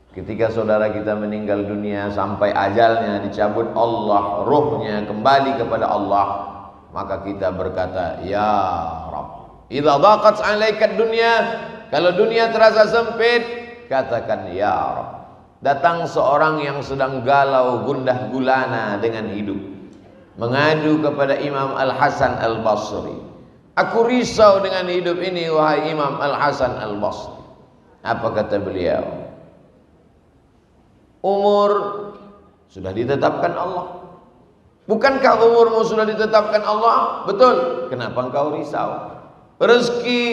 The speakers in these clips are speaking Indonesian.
Ketika saudara kita meninggal dunia sampai ajalnya dicabut Allah, ruhnya kembali kepada Allah, maka kita berkata, ya Rabb, idza daqat 'alaika dunya, kalau dunia terasa sempit, katakan ya Rabb. Datang seorang yang sedang galau gundah gulana dengan hidup, mengadu kepada Imam Al-Hasan Al-Basri. Aku risau dengan hidup ini wahai Imam Al-Hasan Al-Basri. Apa kata beliau? Umur sudah ditetapkan Allah. Bukankah umurmu sudah ditetapkan Allah? Betul. Kenapa engkau risau? Rezeki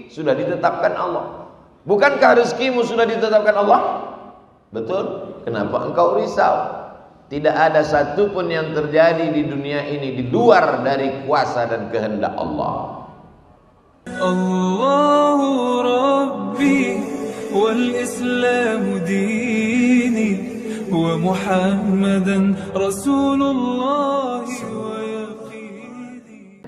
sudah ditetapkan Allah. Bukankah rezekimu sudah ditetapkan Allah? Betul. Kenapa engkau risau? Tidak ada satupun yang terjadi di dunia ini di luar dari kuasa dan kehendak Allah. Allahu Rabbi wal Islam dini wa Muhammadan Rasulullah wa yaqini.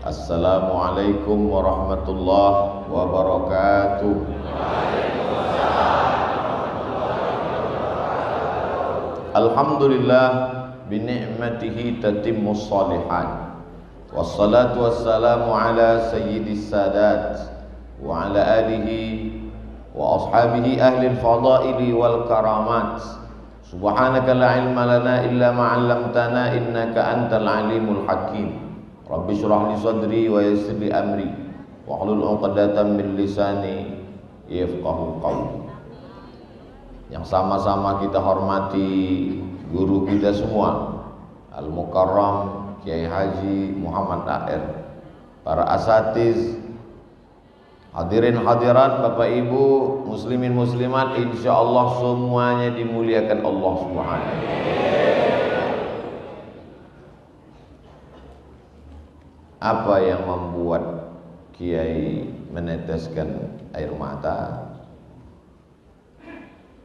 Assalamualaikum warahmatullahi wabarakatuh. Alhamdulillah bini'matihi tatimmus shalihat. Wassalatu wassalamu ala sayyidis sadat wa ala alihi wa ashabihi ahli al-fadaili wal karamat. Subhanaka la ilma lana illa ma 'allamtana innaka antal alimul hakim. Rabbi shrah li sadri wa yassir li amri wa hlul 'uqdatam min lisani yafqahu qawli. Yang sama-sama kita hormati guru kita semua, Al-Mukarram Kiai Haji Muhammad A.R., para asatiz, hadirin hadirat, Bapak Ibu, muslimin muslimat, insyaallah semuanya dimuliakan Allah Subhanahu. Apa yang membuat Kiai meneteskan air mata?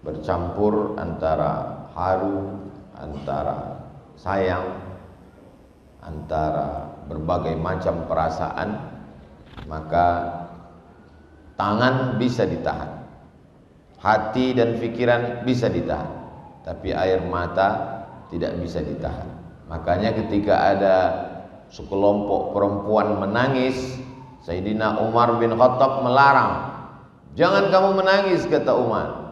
Bercampur antara haru, antara sayang, antara berbagai macam perasaan. Maka tangan bisa ditahan, hati dan pikiran bisa ditahan, tapi air mata tidak bisa ditahan. Makanya ketika ada sekelompok perempuan menangis, Sayyidina Umar bin Khattab melarang. Jangan kamu menangis, kata Umar.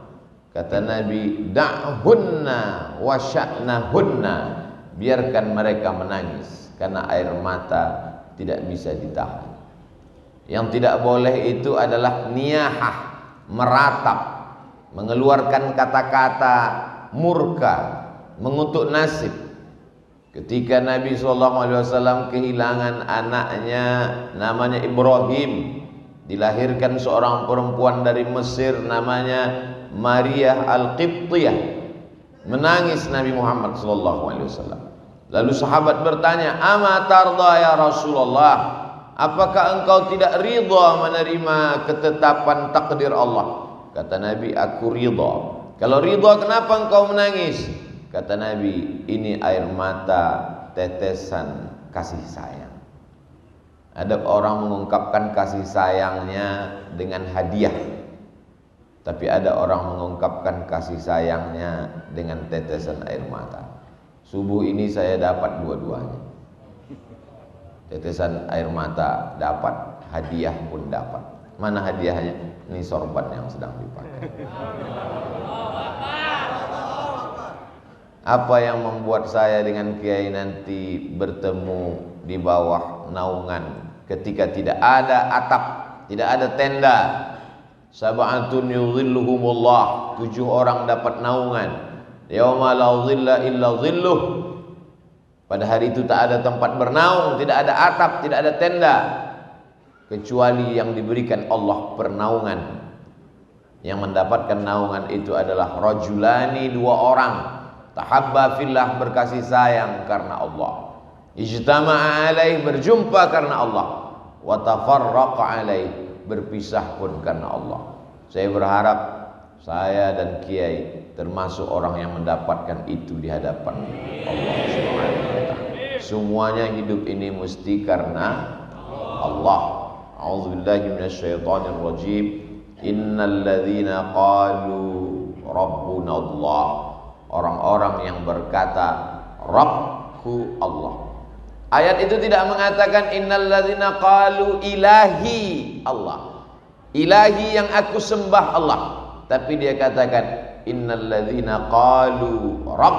Kata Nabi, da'hunna wa sya'nahunna, biarkan mereka menangis, karena air mata tidak bisa ditahan. Yang tidak boleh itu adalah niyahah, meratap, mengeluarkan kata-kata murka, mengutuk nasib. Ketika Nabi SAW kehilangan anaknya namanya Ibrahim, dilahirkan seorang perempuan dari Mesir namanya Maria Al-Qibtiyah, menangis Nabi Muhammad SAW. Lalu sahabat bertanya, "Ama tarda ya Rasulullah? Apakah engkau tidak ridha menerima ketetapan takdir Allah?" Kata Nabi, "Aku ridha." "Kalau ridha, kenapa engkau menangis?" Kata Nabi, "Ini air mata tetesan kasih sayang." Ada orang mengungkapkan kasih sayangnya dengan hadiah, tapi ada orang mengungkapkan kasih sayangnya dengan tetesan air mata. Subuh ini saya dapat dua-duanya. Tetesan air mata dapat, hadiah pun dapat. Mana hadiahnya? Ini sorban yang sedang dipakai. Apa yang membuat saya dengan Kiai nanti bertemu di bawah naungan ketika tidak ada atap, tidak ada tenda? Sab'atun yudhilluhumullah, 7 orang dapat naungan. Yauma la dhilla illa dhilluh. Pada hari itu tak ada tempat bernaung, tidak ada atap, tidak ada tenda, kecuali yang diberikan Allah pernaungan. Yang mendapatkan naungan itu adalah rajulani, 2 orang, tahabba fillah, berkasih sayang karena Allah, ijtama'a alaih, berjumpa karena Allah, wa tafarraqa alaih, berpisah pun karena Allah. Saya berharap saya dan Kiai termasuk orang yang mendapatkan itu di hadapan Allah Subhanahu wa taala. Semuanya hidup ini mesti karena Allah. A'udzubillahi minasyaitonir rajim. Innal ladzina qalu Rabbunallah, orang-orang yang berkata Rabbku Allah. Ayat itu tidak mengatakan innalladzina qalu ilahi Allah, ilahi yang aku sembah Allah, tapi dia katakan innalladzina qalu Rabb.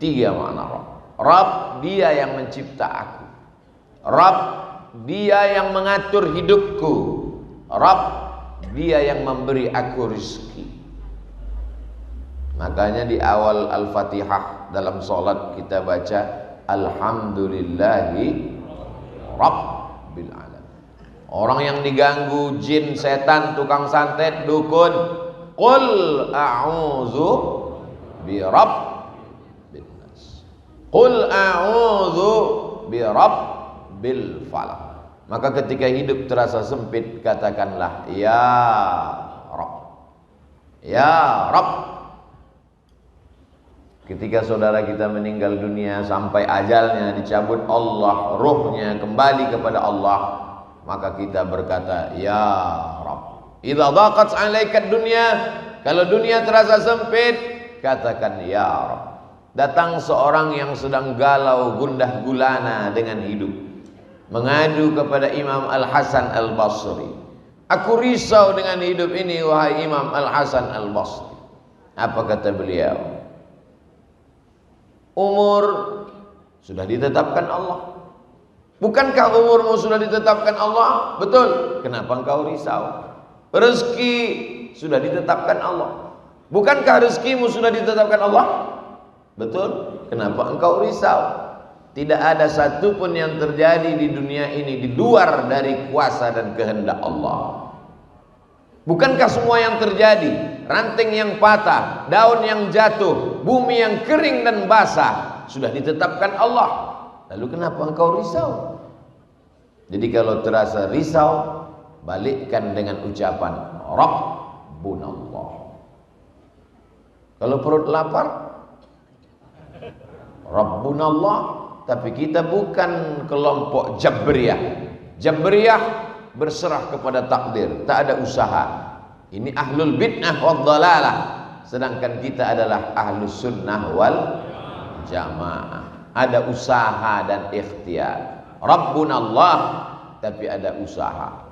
Tiga makna Rabb. Rabb, dia yang mencipta aku. Rabb, dia yang mengatur hidupku. Rabb, dia yang memberi aku rezeki. Makanya di awal Al-Fatihah dalam sholat kita baca Alhamdulillahi Rabbil Alamin. Orang yang diganggu jin, setan, tukang santet, dukun, qul a'udzu bi rabbin nas, qul a'udzu bi rabbil falaq. Maka ketika hidup terasa sempit, katakanlah ya Rabb, ya Rabb. Ketika saudara kita meninggal dunia sampai ajalnya dicabut Allah, ruhnya kembali kepada Allah, maka kita berkata ya Rabb. Idza dhaqat 'alaika dunya, kalau dunia terasa sempit, katakan ya Rabb. Datang seorang yang sedang galau gundah gulana dengan hidup, mengadu kepada Imam Al-Hasan Al-Basri. Aku risau dengan hidup ini wahai Imam Al-Hasan Al-Basri. Apa kata beliau? Umur sudah ditetapkan Allah. Bukankah umurmu sudah ditetapkan Allah? Betul. Kenapa engkau risau? Rezeki sudah ditetapkan Allah. Bukankah rezekimu sudah ditetapkan Allah? Betul. Kenapa engkau risau? Tidak ada satupun yang terjadi di dunia ini di luar dari kuasa dan kehendak Allah. Bukankah semua yang terjadi, ranting yang patah, daun yang jatuh, bumi yang kering dan basah, sudah ditetapkan Allah? Lalu kenapa engkau risau? Jadi kalau terasa risau, balikkan dengan ucapan Rabbunallah. Kalau perut lapar, Rabbunallah. Tapi kita bukan kelompok Jabriyah. Jabriyah berserah kepada takdir, tak ada usaha. Ini ahlul bid'ah wad dhalalah. Sedangkan kita adalah ahlus sunnah wal jamaah. Ada usaha dan ikhtiar. Rabbunallah, tapi ada usaha.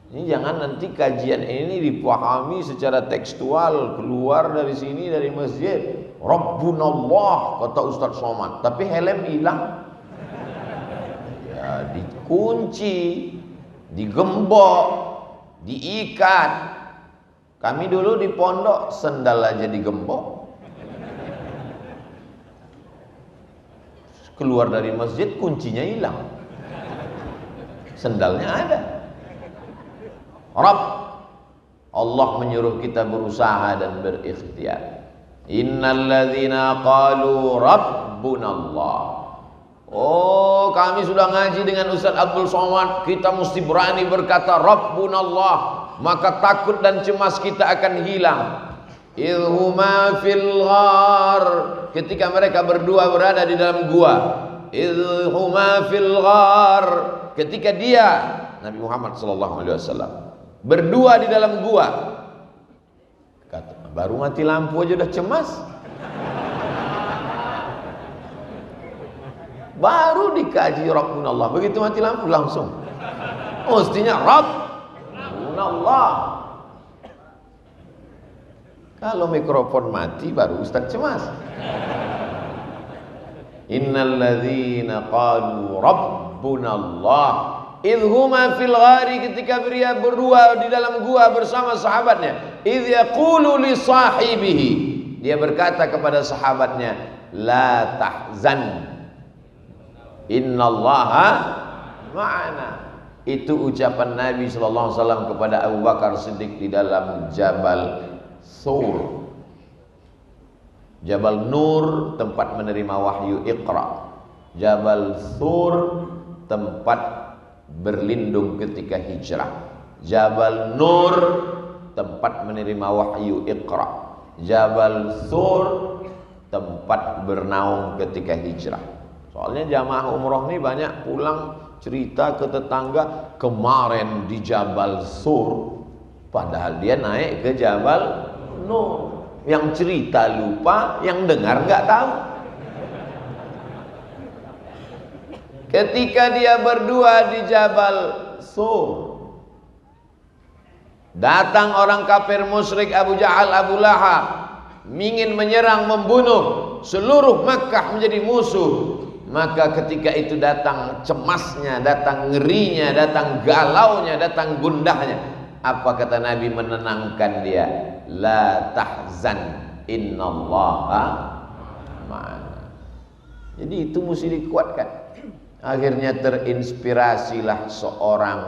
Ini jangan nanti kajian ini dipahami secara tekstual, keluar dari sini dari masjid Rabbunallah kata Ustaz Somad, tapi helm hilang. Ya dikunci, digembok, diikat. Kami dulu di pondok sendal aja digembok. Keluar dari masjid kuncinya hilang, sendalnya ada. Rabb, Allah menyuruh kita berusaha dan berikhtiar. Innalladzina qalu Rabbunallah. Oh, kami sudah ngaji dengan Ustaz Abdul Somad, kita mesti berani berkata Rabbunallah, maka takut dan cemas kita akan hilang. Idhuma fil ghar, ketika mereka berdua berada di dalam gua. Idhuma fil ghar, ketika dia Nabi Muhammad SAW berdua di dalam gua. Kata, baru mati lampu aja udah cemas. Baru dikaji Rabbunallah, begitu mati lampu langsung. Mestinya Rabbunallah. Kalau mikrofon mati baru Ustaz cemas. Innalladzina qalu Rabbunallah idhuma fil ghari, ketika dia berdua di dalam gua bersama sahabatnya. Idh yaqulu li sahibihi, dia berkata kepada sahabatnya, la tahzan, innallaha ma'ana. Itu ucapan Nabi SAW kepada Abu Bakar Siddiq di dalam Jabal Sur, Jabal Nur, tempat menerima wahyu Iqra. Jabal Sur, tempat berlindung ketika hijrah. Jabal Nur, tempat menerima wahyu Iqra. Jabal Sur, tempat bernaung ketika hijrah. Soalnya jamaah umroh ini banyak pulang cerita ke tetangga, kemarin di Jabal Sur Padahal dia naik ke Jabal Nur. Yang cerita lupa, yang dengar nggak tahu. Ketika dia berdua di Jabal Sur, datang orang kafir musyrik Abu Jahal, Abu Lahab, ingin menyerang, membunuh, seluruh Makkah menjadi musuh. Maka ketika itu datang cemasnya, datang ngerinya, datang galaunya, datang gundahnya. Apa kata Nabi menenangkan dia? La tahzan, innallaha ma'ana. Jadi itu mesti dikuatkan. Akhirnya terinspirasilah seorang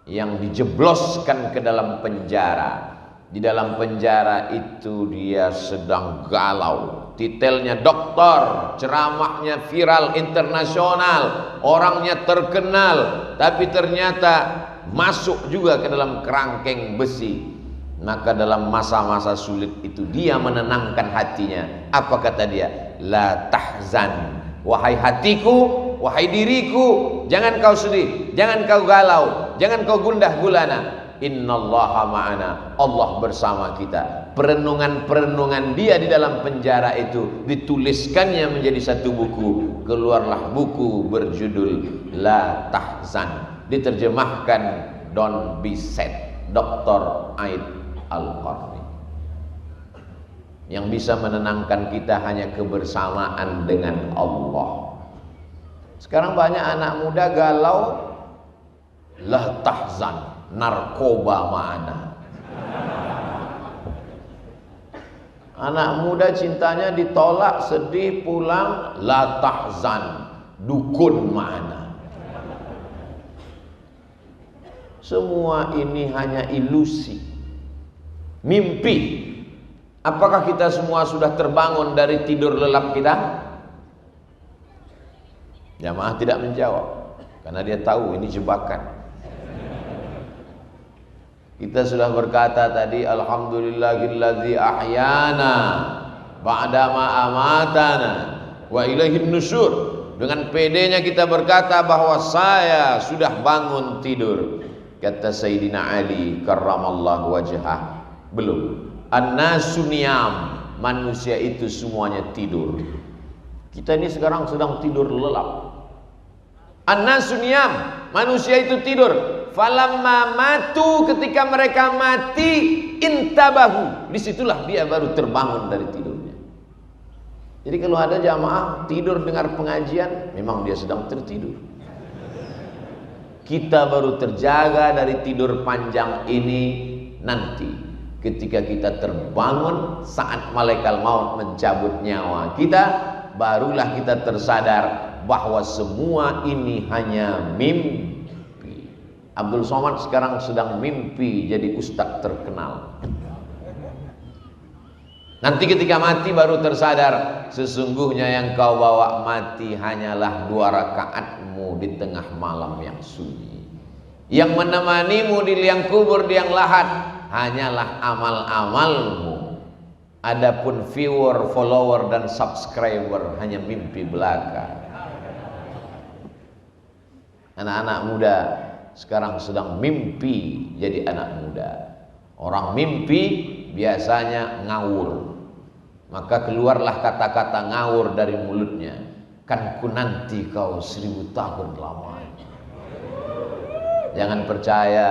yang dijebloskan ke dalam penjara. Di dalam penjara itu dia sedang galau. Titelnya doktor, ceramahnya viral internasional, orangnya terkenal, tapi ternyata masuk juga ke dalam kerangkeng besi. Maka dalam masa-masa sulit itu dia menenangkan hatinya. Apa kata dia? La tahzan, wahai hatiku, wahai diriku, jangan kau sedih, jangan kau galau, jangan kau gundah gulana. Innallaha ma'ana, Allah bersama kita. Perenungan-perenungan dia di dalam penjara itu dituliskannya menjadi satu buku. Keluarlah buku berjudul La Tahzan, diterjemahkan Don't Be Sad, Dr. Aid Al-Qarni. Yang bisa menenangkan kita hanya kebersamaan dengan Allah. Sekarang banyak anak muda galau. La tahzan, narkoba ma'ana. Anak muda cintanya ditolak, sedih, pulang. La tahzan, dukun ma'ana. Semua ini hanya ilusi, mimpi. Apakah kita semua sudah terbangun dari tidur lelap kita? Jamaah tidak menjawab, karena dia tahu ini jebakan. Kita sudah berkata tadi, alhamdulillahillazi ahyana ba'dama amatana wa ilaihin nusyur. Dengan pedenya kita berkata bahwa saya sudah bangun tidur. Kata Sayyidina Ali karramallahu wajhah, belum. An-nasu niyam, manusia itu semuanya tidur. Kita ini sekarang sedang tidur lelap. An-nasu niyam, manusia itu tidur. Falamma matu, ketika mereka mati, intabahu, disitulah dia baru terbangun dari tidurnya. Jadi kalau ada jamaah tidur dengar pengajian, memang dia sedang tertidur. Kita baru terjaga dari tidur panjang ini nanti ketika kita terbangun saat malaikat maut mencabut nyawa kita, barulah kita tersadar bahwa semua ini hanya mimpi. Abdul Somad sekarang sedang mimpi jadi ustadz terkenal. Nanti ketika mati baru tersadar, sesungguhnya yang kau bawa mati hanyalah 2 rakaatmu di tengah malam yang sunyi. Yang menemanimu di liang kubur, di liang lahat, hanyalah amal-amalmu. Adapun viewer, follower dan subscriber hanya mimpi belaka. Anak-anak muda sekarang sedang mimpi jadi anak muda. Orang mimpi biasanya ngawur, maka keluarlah kata-kata ngawur dari mulutnya. Kan ku nanti kau 1000 tahun lamanya. Jangan percaya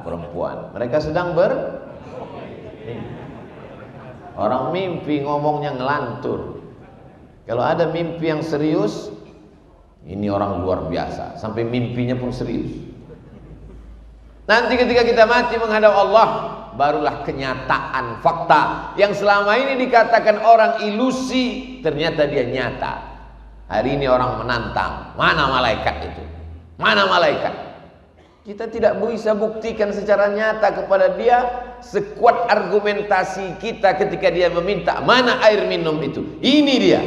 perempuan, mereka sedang orang mimpi ngomongnya ngelantur. Kalau ada mimpi yang serius, ini orang luar biasa, sampai mimpinya pun serius. Nanti ketika kita mati menghadap Allah, barulah kenyataan fakta yang selama ini dikatakan orang ilusi, ternyata dia nyata. Hari ini orang menantang, mana malaikat itu? Mana malaikat? Kita tidak bisa buktikan secara nyata kepada dia sekuat argumentasi kita ketika dia meminta mana air minum itu. Ini dia.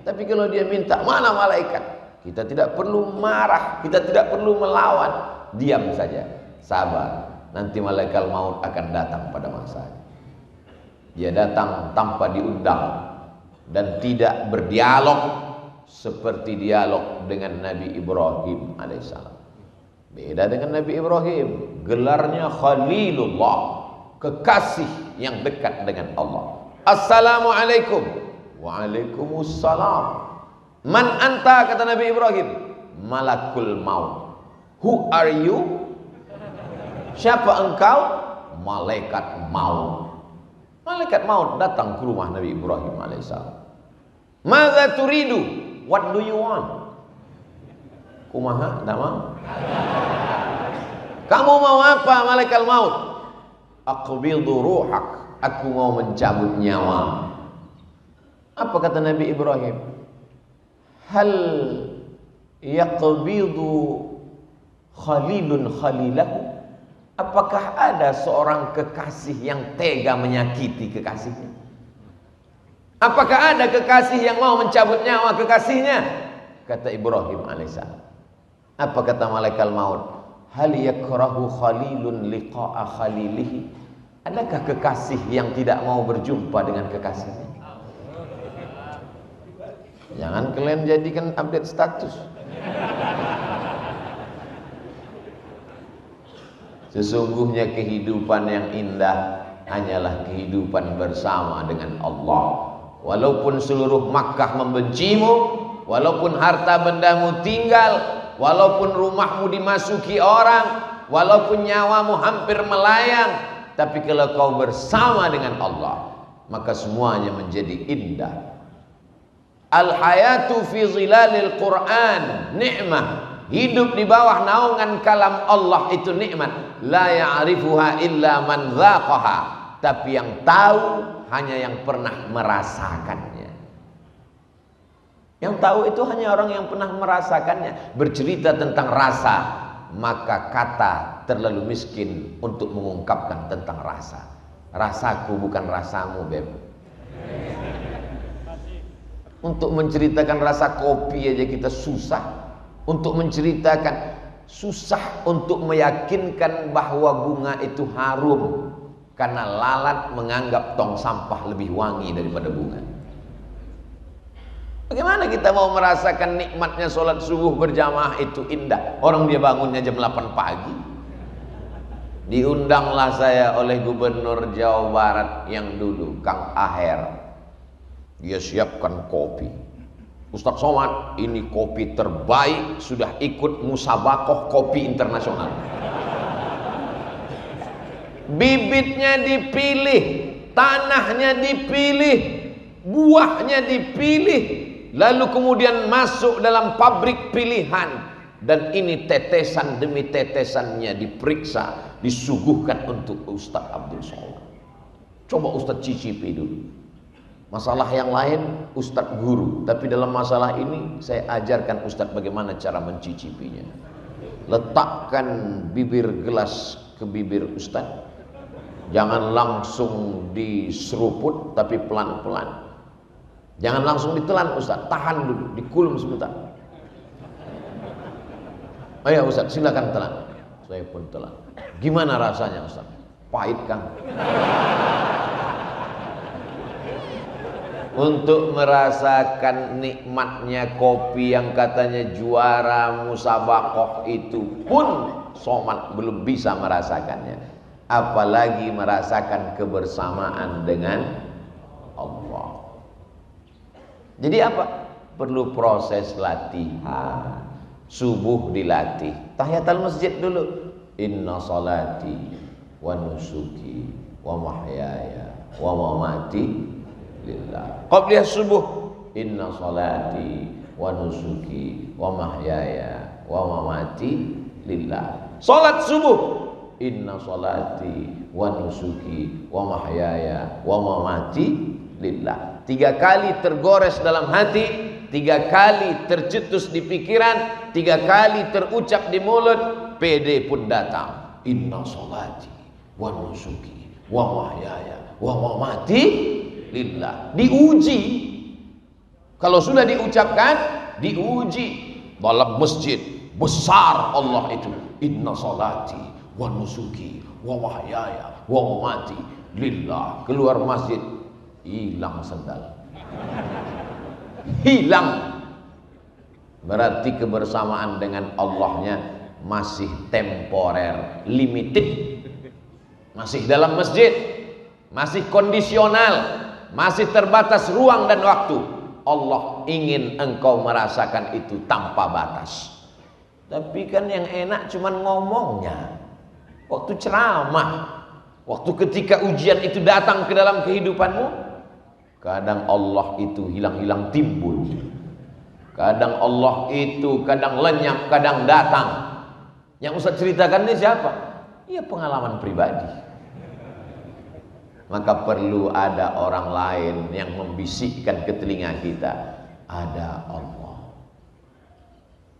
Tapi kalau dia minta mana malaikat, kita tidak perlu marah, kita tidak perlu melawan, diam saja. Sabar, nanti malaikat maut akan datang pada masanya. Dia datang tanpa diundang dan tidak berdialog seperti dialog dengan Nabi Ibrahim alaihissalam. Beda dengan Nabi Ibrahim, gelarnya Khalilullah. kekasih yang dekat dengan Allah. Assalamualaikum. Waalaikumsalam. Man anta, kata Nabi Ibrahim. Malakul maut. Who are you? Siapa engkau? Malaikat maut. Malaikat maut datang ke rumah Nabi Ibrahim alaihissalam. Madza turidu? What do you want? Kumaha? Nama? Kamu mau apa, malaikat maut? Aqbidu ruhak. Aku mau mencabut nyawa. Apa kata Nabi Ibrahim? Hal yaqbidu khalilun khalilahu? Apakah ada seorang kekasih yang tega menyakiti kekasihnya? Apakah ada kekasih yang mau mencabut nyawa kekasihnya? Kata Ibrahim alaihissalam. Apa kata malaikat maut? Hal yakrahu khalilun liqa'a khalilihi? Adakah kekasih yang tidak mau berjumpa dengan kekasihnya? Jangan kalian jadikan update status. Sesungguhnya kehidupan yang indah hanyalah kehidupan bersama dengan Allah. Walaupun seluruh Makkah membencimu, walaupun harta bendamu tinggal, walaupun rumahmu dimasuki orang, walaupun nyawamu hampir melayang, tapi kalau kau bersama dengan Allah, maka semuanya menjadi indah. Al-hayatu fi zilalil Quran ni'mah. Hidup di bawah naungan kalam Allah itu nikmat. La ya'rifuha illa man dzaqaha. Tapi yang tahu hanya yang pernah merasakannya. Yang tahu itu hanya orang yang pernah merasakannya. Bercerita tentang rasa, maka kata terlalu miskin untuk mengungkapkan tentang rasa. Rasaku bukan rasamu, Beb. Untuk menceritakan rasa kopi aja kita susah. Untuk menceritakan, susah untuk meyakinkan bahwa bunga itu harum, karena lalat menganggap tong sampah lebih wangi daripada bunga. Bagaimana kita mau merasakan nikmatnya sholat subuh berjamaah itu indah? Orang dia bangunnya jam 8 pagi. Diundanglah saya oleh Gubernur Jawa Barat yang dulu, Kang Aher. Dia siapkan kopi. Ustadz Somad, ini kopi terbaik, sudah ikut musabakoh kopi internasional. Bibitnya dipilih, tanahnya dipilih, buahnya dipilih, lalu kemudian masuk dalam pabrik pilihan. Dan ini tetesan demi tetesannya diperiksa, disuguhkan untuk Ustadz Abdul Somad. Coba Ustadz cicipi dulu. Masalah yang lain Ustadz guru, tapi dalam masalah ini saya ajarkan Ustadz bagaimana cara mencicipinya. Letakkan bibir gelas ke bibir Ustadz. Jangan langsung diseruput, tapi pelan-pelan. Jangan langsung ditelan Ustadz, tahan dulu, dikulum sebentar. Oh ya Ustadz, silakan telan. Saya pun telan. Gimana rasanya Ustadz? Pahit Kang. Untuk merasakan nikmatnya kopi yang katanya juara musabakoh itu pun Somad belum bisa merasakannya, apalagi merasakan kebersamaan dengan Allah. Jadi apa? Perlu proses latihan. Subuh dilatih, tahiyatul masjid dulu. Inna salati wa nusuki wa mahyaya wa mamati lillah. Qabliyah subuh, inna salati wa nusuki wa mahyaya wa mamati lillah. Salat subuh, inna salati wa nusuki wa mahyaya wa mamati lillah. 3 kali tergores dalam hati, 3 kali tercetus di pikiran, 3 kali terucap di mulut, PD pun datang. Inna salati wa nusuki wa mahyaya wa mamati lillah. Diuji. Kalau sudah diucapkan, diuji. Dalam masjid besar Allah itu, inna salati wa nusuki wa mahyaya wa mamati lillah. Keluar masjid, hilang sendal. Hilang. Berarti kebersamaan dengan Allahnya masih temporer, limited. masih dalam masjid, masih kondisional, masih terbatas ruang dan waktu. Allah ingin engkau merasakan itu tanpa batas. Tapi kan yang enak cuman ngomongnya. Waktu ceramah, waktu ketika ujian itu datang ke dalam kehidupanmu, kadang Allah itu hilang-hilang timbul. Kadang Allah itu kadang lenyap, kadang datang. Yang Ustaz ceritakan ini siapa? Ya pengalaman pribadi. Maka perlu ada orang lain yang membisikkan ke telinga kita, ada Allah.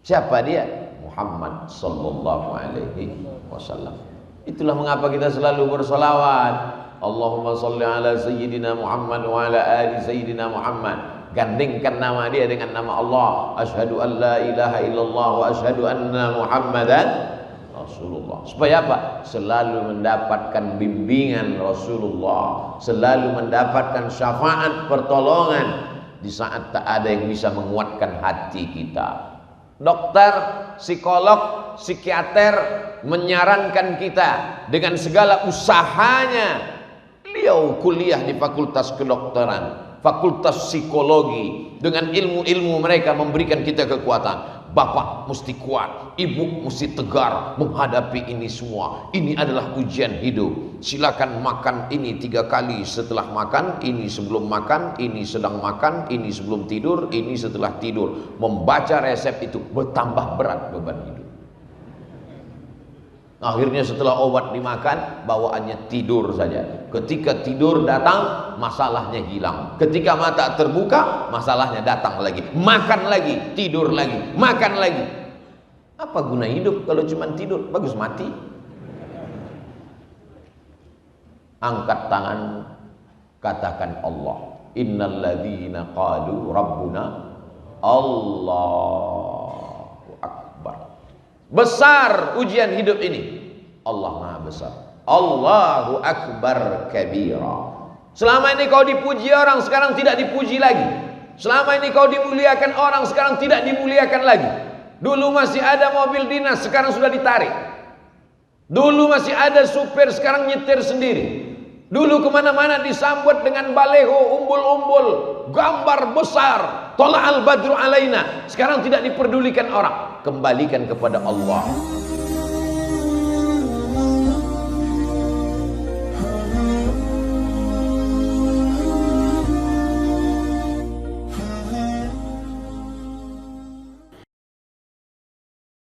Siapa dia? Muhammad sallallahu alaihi wasallam. Itulah mengapa kita selalu bersolawat, Allahumma salli ala sayyidina Muhammad wa ala ali sayyidina Muhammad. Gandingkan nama dia dengan nama Allah. Asyhadu an la ilaha illallah wa asyhadu anna Muhammadan Rasulullah. Supaya apa? Selalu mendapatkan bimbingan Rasulullah, selalu mendapatkan syafaat pertolongan di saat tak ada yang bisa menguatkan hati kita. Dokter, psikolog, psikiater menyarankan kita dengan segala usahanya. Beliau kuliah di fakultas kedokteran, fakultas psikologi, dengan ilmu-ilmu mereka memberikan kita kekuatan. Bapak mesti kuat, ibu mesti tegar menghadapi ini semua. Ini adalah ujian hidup. Silakan makan ini 3 kali setelah makan, ini sebelum makan, ini sedang makan, ini sebelum tidur, ini setelah tidur. Membaca resep itu bertambah berat beban hidup. Akhirnya setelah obat dimakan, bawaannya tidur saja. Ketika tidur datang, masalahnya hilang. Ketika mata terbuka, masalahnya datang lagi. Makan lagi, tidur lagi, makan lagi. Apa guna hidup kalau cuma tidur? Bagus mati. Angkat tangan, katakan Allah. Innalladzina qalu rabbuna Allahu Akbar. Besar ujian hidup ini. Allah Maha Besar. Allahu Akbar kabira. Selama ini kau dipuji orang, sekarang tidak dipuji lagi. Selama ini kau dimuliakan orang, sekarang tidak dimuliakan lagi. Dulu masih ada mobil dinas, sekarang sudah ditarik. Dulu masih ada supir, sekarang nyetir sendiri. Dulu kemana-mana disambut dengan baleho, umbul-umbul, gambar besar, Tola'al badru alaina. Sekarang tidak diperdulikan orang. Kembalikan kepada Allah.